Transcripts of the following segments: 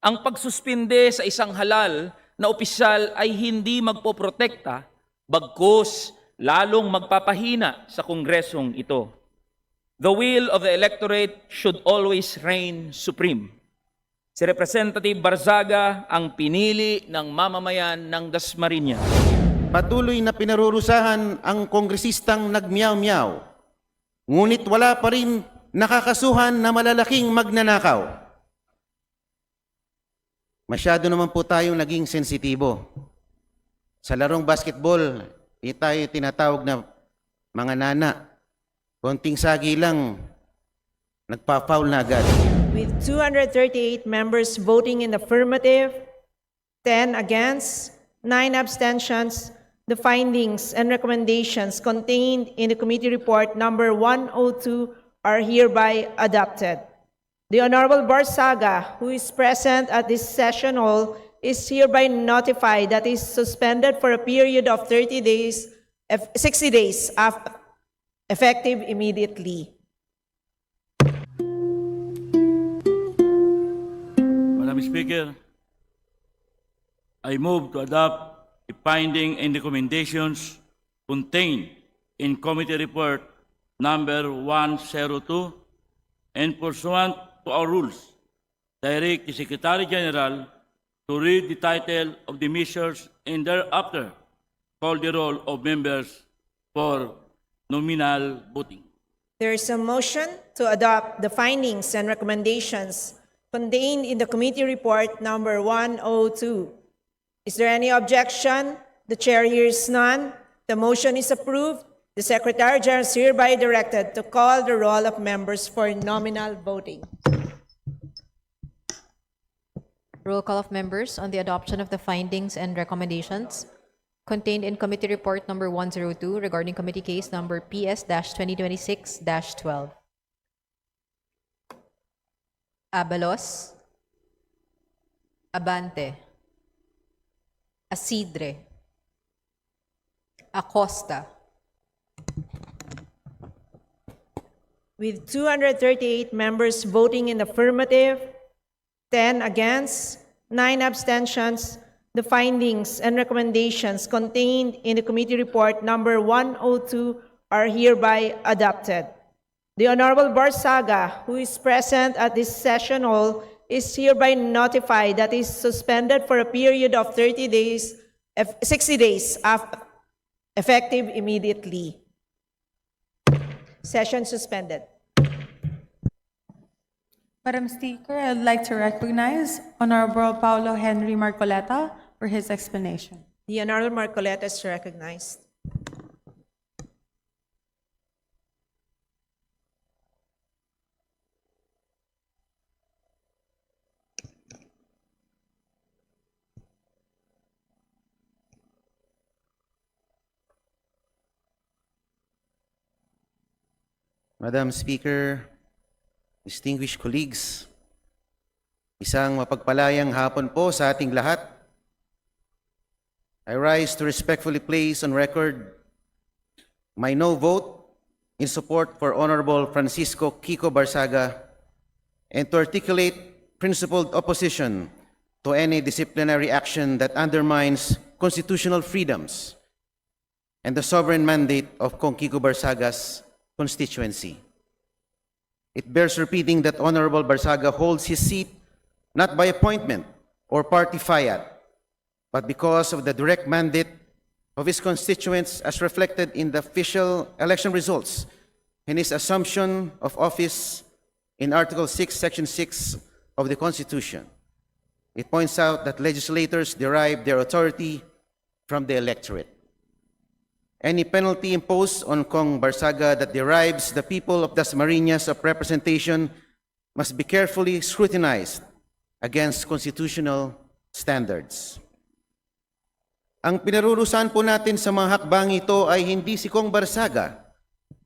Ang pagsuspinde sa isang halal na opisyal ay hindi magpoprotekta, bagkus lalong magpapahina sa kongresong ito. The will of the electorate should always reign supreme. Si Representative Barzaga ang pinili ng mamamayan ng Dasmariñas. Patuloy na pinarurusahan ang kongresistang nagmiyaw-miyaw, ngunit wala pa rin nakakasuhan na malalaking magnanakaw. Masyado naman po tayong naging sensitibo. Sa larong basketball, tayo tinatawag na mga nana. Konting sagi lang, nagpa-foul na agad. With 238 members voting in affirmative, 10 against, 9 abstentions, the findings and recommendations contained in the committee report number 102 are hereby adopted. The Honorable Barzaga, who is present at this session hall, is hereby notified that he is suspended for a period of 60 days, effective immediately. Madam Speaker, I move to adopt the finding and recommendations contained in Committee Report number 102 and pursuant to our rules, direct the Secretary General to read the title of the measures and thereafter call the roll of members for nominal voting. There is a motion to adopt the findings and recommendations contained in the committee report number 102. Is there any objection? The chair hears none. The motion is approved. The Secretary General is hereby directed to call the roll of members for nominal voting. Roll call of members on the adoption of the findings and recommendations contained in Committee Report number 102 regarding Committee Case number PS-2026-12. Abalos, Abante, Asidre, Acosta. With 238 members voting in affirmative, 10 against, 9 abstentions, the findings and recommendations contained in the committee report number 102 are hereby adopted. The Honorable Barzaga, who is present at this session hall, is hereby notified that he is suspended for a period of 60 days, effective immediately. Session suspended. Madam Speaker, I'd like to recognize Honorable Paulo Henry Marcoleta for his explanation. The Honorable Marcoleta is recognized. Madam Speaker, distinguished colleagues, isang mapagpalayang hapon po sa ating lahat. I rise to respectfully place on record my no vote in support for Honorable Francisco Kiko Barzaga and to articulate principled opposition to any disciplinary action that undermines constitutional freedoms and the sovereign mandate of Kong Kiko Barzaga's constituency. It bears repeating that Honorable Barzaga holds his seat not by appointment or party fiat, but because of the direct mandate of his constituents as reflected in the official election results and his assumption of office in Article 6, Section 6 of the Constitution. It points out that legislators derive their authority from the electorate. Any penalty imposed on Kong Barzaga that deprives the people of Dasmariñas of representation must be carefully scrutinized against constitutional standards. Ang pinarurusahan po natin sa mga hakbang ito ay hindi si Kong Barzaga,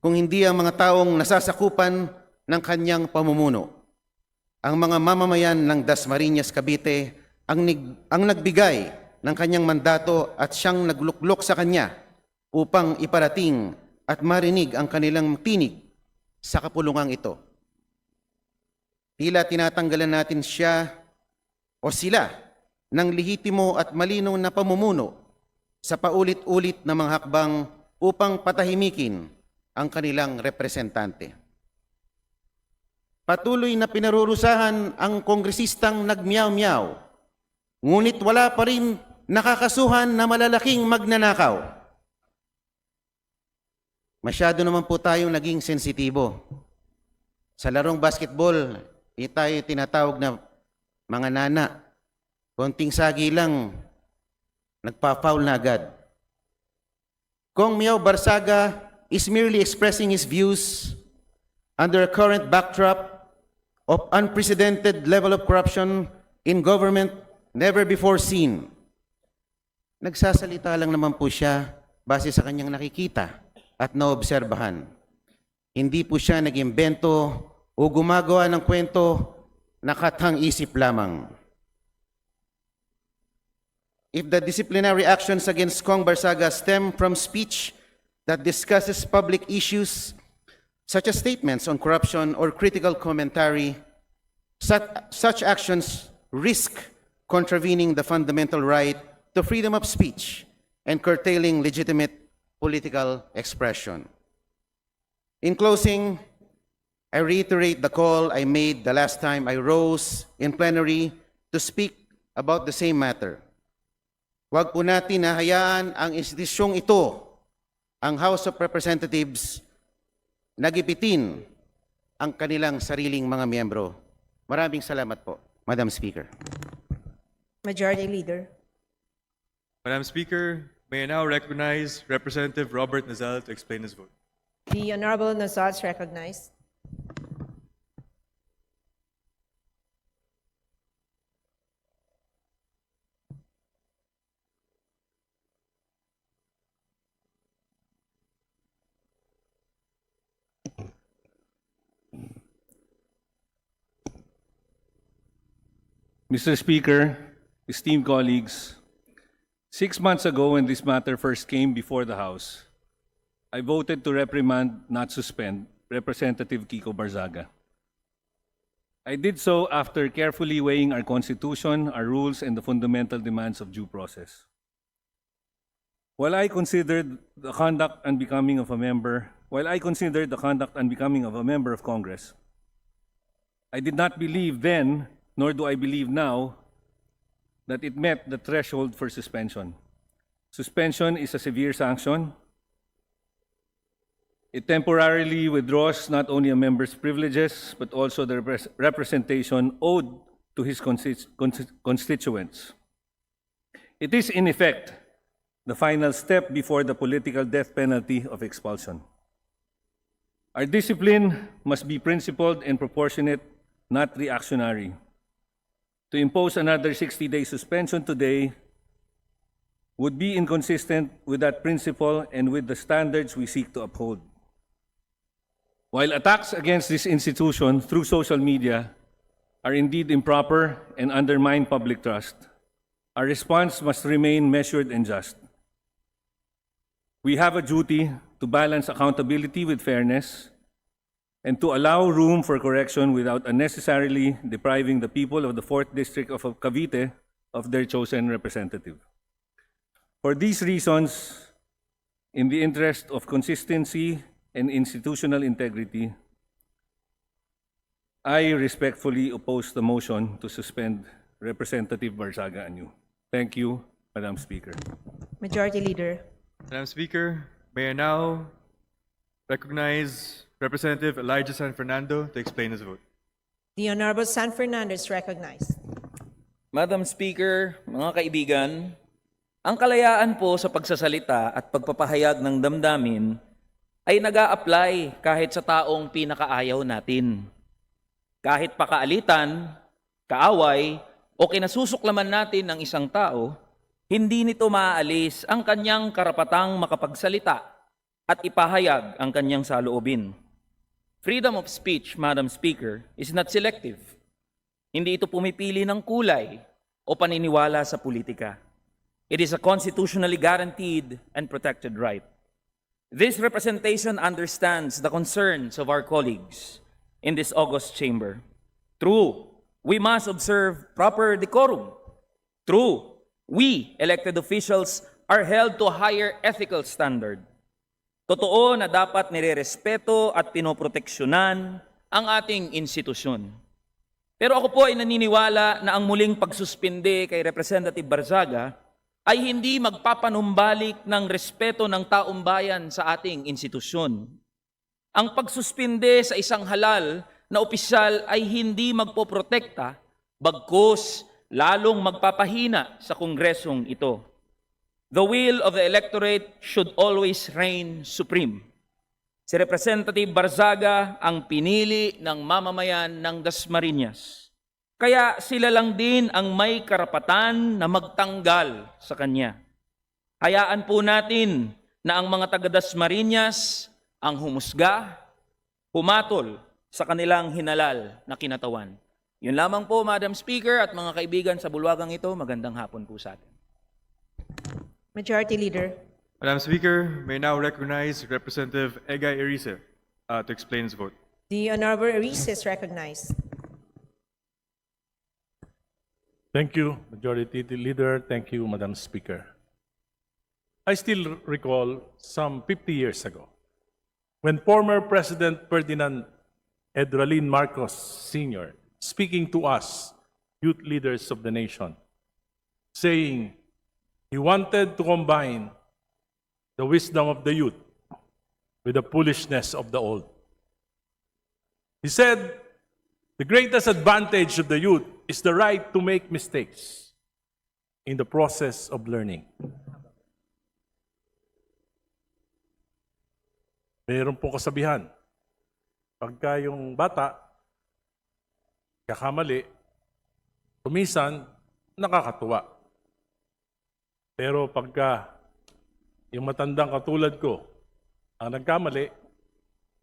kung hindi ang mga taong nasasakupan ng kanyang pamumuno. Ang mga mamamayan ng Dasmariñas, Cavite ang nagbigay ng kanyang mandato at siyang nagluklok sa kanya upang iparating at marinig ang kanilang tinig sa kapulungang ito. Tila tinatanggalan natin siya o sila ng lehitimo at malinaw na pamumuno sa paulit-ulit na mga hakbang upang patahimikin ang kanilang representante. Patuloy na pinarurusahan ang kongresistang nagmiyaw-miyaw, ngunit wala pa rin nakakasuhan na malalaking magnanakaw. Masyado naman po tayong naging sensitibo. Sa larong basketball, tayo tinatawag na mga nana. Konting sagi lang, nagpa-foul na agad. Kung Miao Barsaga is merely expressing his views under a current backdrop of unprecedented level of corruption in government never before seen, nagsasalita lang naman po siya base sa kanyang nakikita at naobserbahan. Hindi po siya nag-imbento o gumagawa ng kwento na kathang-isip lamang. If the disciplinary actions against Kong Barsaga stem from speech that discusses public issues such as statements on corruption or critical commentary, such actions risk contravening the fundamental right to freedom of speech and curtailing legitimate political expression. In closing, I reiterate the call I made the last time I rose in plenary to speak about the same matter. Huwag po natin hahayaan ang institusyong ito, ang House of Representatives, nagipitin ang kanilang sariling mga miyembro. Maraming salamat po, Madam Speaker. Majority Leader. Madam Speaker, may I now recognize Representative Robert Nazal to explain his vote. The Honorable Nazal is recognized. Mr. Speaker, esteemed colleagues, 6 months ago when this matter first came before the House, I voted to reprimand, not suspend, Representative Kiko Barzaga. I did so after carefully weighing our Constitution, our rules, and the fundamental demands of due process. While I considered the conduct unbecoming of a member of Congress, I did not believe then, nor do I believe now, that it met the threshold for suspension. Suspension is a severe sanction. It temporarily withdraws not only a member's privileges, but also the representation owed to his constituents. It is, in effect, the final step before the political death penalty of expulsion. Our discipline must be principled and proportionate, not reactionary. To impose another 60-day suspension today would be inconsistent with that principle and with the standards we seek to uphold. While attacks against this institution through social media are indeed improper and undermine public trust, our response must remain measured and just. We have a duty to balance accountability with fairness and to allow room for correction without unnecessarily depriving the people of the 4th District of Cavite of their chosen representative. For these reasons, in the interest of consistency and institutional integrity, I respectfully oppose the motion to suspend Representative Barzaga anew. Thank you, Madam Speaker. Majority Leader. Madam Speaker, may I now recognize Representative Elijah San Fernando to explain his vote. The Honorable San Fernando is recognized. Madam Speaker, mga kaibigan, ang kalayaan po sa pagsasalita at pagpapahayag ng damdamin ay nag-a-apply kahit sa taong pinakaayaw natin. Kahit pakaalitan, kaaway, o kinasusuklaman natin ng isang tao, hindi nito maaalis ang kanyang karapatang makapagsalita at ipahayag ang kanyang saloobin. Freedom of speech, Madam Speaker, is not selective. Hindi ito pumipili ng kulay o paniniwala sa politika. It is a constitutionally guaranteed and protected right. This representation understands the concerns of our colleagues in this august chamber. True, We must observe proper decorum. True, we, elected officials, are held to a higher ethical standard. Totoo na dapat nirerespeto at pinoproteksyonan ang ating institusyon. Pero ako po ay naniniwala na ang muling pagsuspinde kay Representative Barzaga ay hindi magpapanumbalik ng respeto ng taong bayan sa ating institusyon. Ang pagsuspinde sa isang halal na opisyal ay hindi magpoprotekta, bagkus lalong magpapahina sa kongresong ito. The will of the electorate should always reign supreme. Si Representative Barzaga ang pinili ng mamamayan ng Dasmariñas. Kaya sila lang din ang may karapatan na magtanggal sa kanya. Hayaan po natin na ang mga taga Dasmariñas ang humusga, humatol sa kanilang hinalal na kinatawan. Yun lamang po, Madam Speaker at mga kaibigan sa bulwagang ito, magandang hapon po sa atin. Majority Leader. Madam Speaker, may now recognize Representative Egay Erice to explain his vote. The Honorable Erice is recognized. Thank you, Majority Leader. Thank you, Madam Speaker. I still recall some 50 years ago, when former President Ferdinand Edralin Marcos Sr., speaking to us, youth leaders of the nation, saying he wanted to combine the wisdom of the youth with the foolishness of the old. He said, the greatest advantage of the youth is the right to make mistakes in the process of learning. Mayroon po kasabihan, pagka yung bata, kakamali, kumisan, nakakatuwa. Pero pagka yung matandang katulad ko ang nagkamali,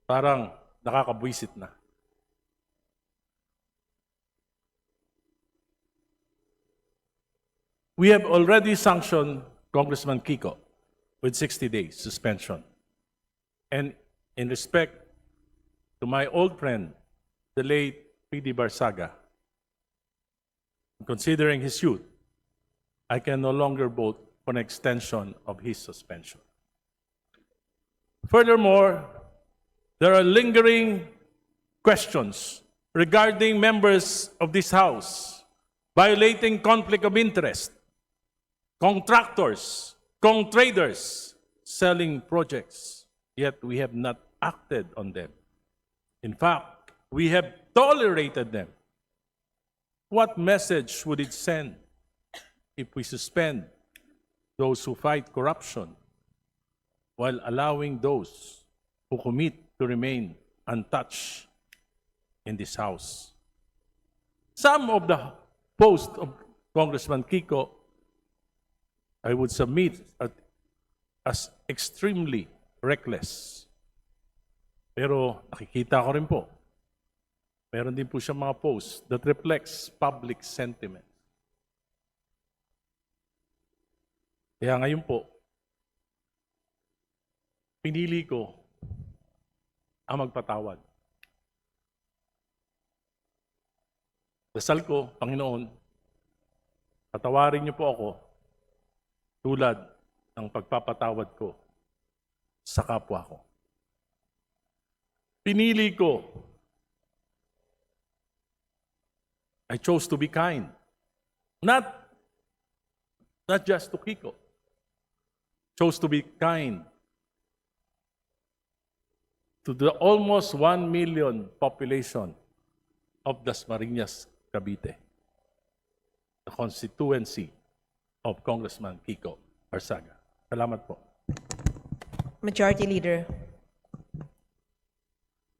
parang nakakabwisit na. We have already sanctioned Congressman Kiko with 60 days suspension. And in respect to my old friend, the late P.D. Barzaga, considering his youth, I can no longer vote for an extension of his suspension. Furthermore, there are lingering questions regarding members of this House violating conflict of interest, contractors, traders selling projects, yet we have not acted on them. In fact, we have tolerated them. What message would it send if we suspend those who fight corruption while allowing those who commit to remain untouched in this House? Some of the posts of Congressman Kiko, I would submit as extremely reckless. Pero nakikita ko rin po, meron din po siya mga posts that reflects public sentiment. Kaya ngayon po, pinili ko ang magpatawad. Dasal ko, Panginoon, patawarin niyo po ako tulad ng pagpapatawad ko sa kapwa ko. Pinili ko, I chose to be kind. Not just to Kiko. Chose to be kind to the almost 1 million population of Dasmariñas, Cavite, the constituency of Congressman Kiko Barzaga. Salamat po. Majority Leader.